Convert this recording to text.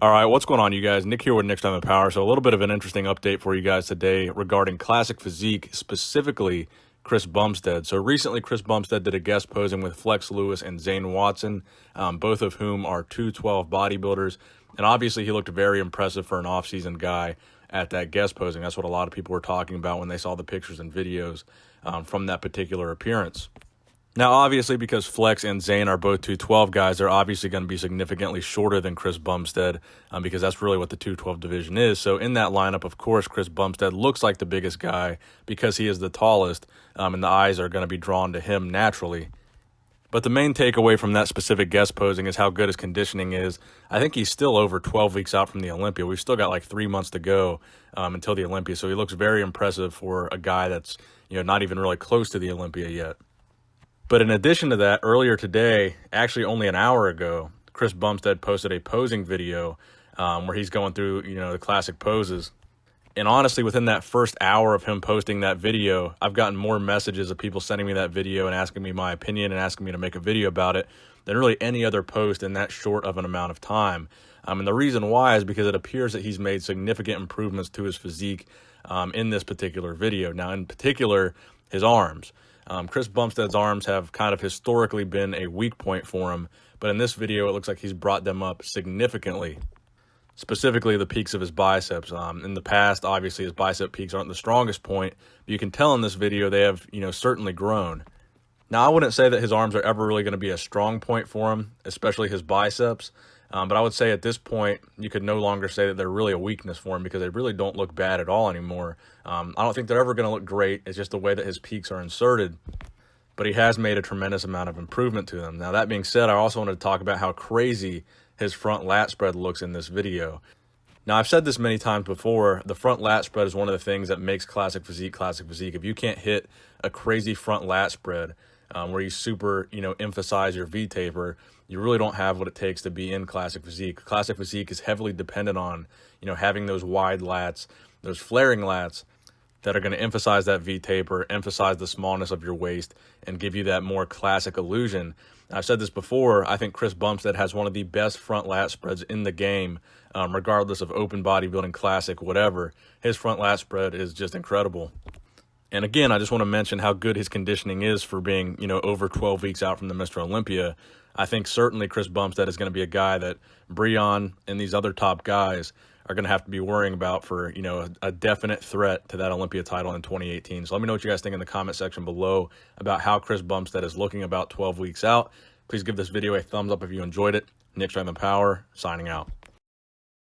All right, what's going on, you guys? Nick here with Nick's Time of Power. So a little bit of an interesting update for you guys today regarding classic physique, specifically Chris Bumstead. So recently, Chris Bumstead did a guest posing with Flex Lewis and Zane Watson, both of whom are 212 bodybuilders. And obviously, he looked very impressive for an off-season guy at that guest posing. That's what a lot of people were talking about when they saw the pictures and videos from that particular appearance. Now, obviously, because Flex and Zane are both 212 guys, they're obviously going to be significantly shorter than Chris Bumstead because that's really what the 212 division is. So in that lineup, of course, Chris Bumstead looks like the biggest guy because he is the tallest, and the eyes are going to be drawn to him naturally. But the main takeaway from that specific guest posing is how good his conditioning is. I think he's still over 12 weeks out from the Olympia. We've still got like 3 months to go until the Olympia. So he looks very impressive for a guy that's not even really close to the Olympia yet. But in addition to that, earlier today, actually only an hour ago, Chris Bumstead posted a posing video where he's going through, the classic poses. And honestly, within that first hour of him posting that video, I've gotten more messages of people sending me that video and asking me my opinion and asking me to make a video about it than really any other post in that short of an amount of time. And the reason why is because it appears that he's made significant improvements to his physique in this particular video. Now, in particular, his arms. Chris Bumstead's arms have kind of historically been a weak point for him, but in this video, it looks like he's brought them up significantly, specifically the peaks of his biceps. In the past, obviously, his bicep peaks aren't the strongest point, but you can tell in this video they have, certainly grown. Now, I wouldn't say that his arms are ever really going to be a strong point for him, especially his biceps. But I would say at this point, you could no longer say that they're really a weakness for him because they really don't look bad at all anymore. I don't think they're ever going to look great. It's just the way that his peaks are inserted. But he has made a tremendous amount of improvement to them. Now, that being said, I also wanted to talk about how crazy his front lat spread looks in this video. Now, I've said this many times before, the front lat spread is one of the things that makes classic physique classic physique. If you can't hit a crazy front lat spread where you super, emphasize your V-taper, you really don't have what it takes to be in classic physique. Classic physique is heavily dependent on, having those wide lats, those flaring lats that are going to emphasize that V-taper, emphasize the smallness of your waist, and give you that more classic illusion. I've said this before, I think Chris Bumstead has one of the best front lat spreads in the game, regardless of open bodybuilding, classic, whatever. His front lat spread is just incredible. And again, I just want to mention how good his conditioning is for being, over 12 weeks out from the Mr. Olympia. I think certainly Chris Bumstead is going to be a guy that Breon and these other top guys are going to have to be worrying about for, a definite threat to that Olympia title in 2018. So let me know what you guys think in the comment section below about how Chris Bumstead is looking about 12 weeks out. Please give this video a thumbs up if you enjoyed it. Nick's Time of Power, signing out.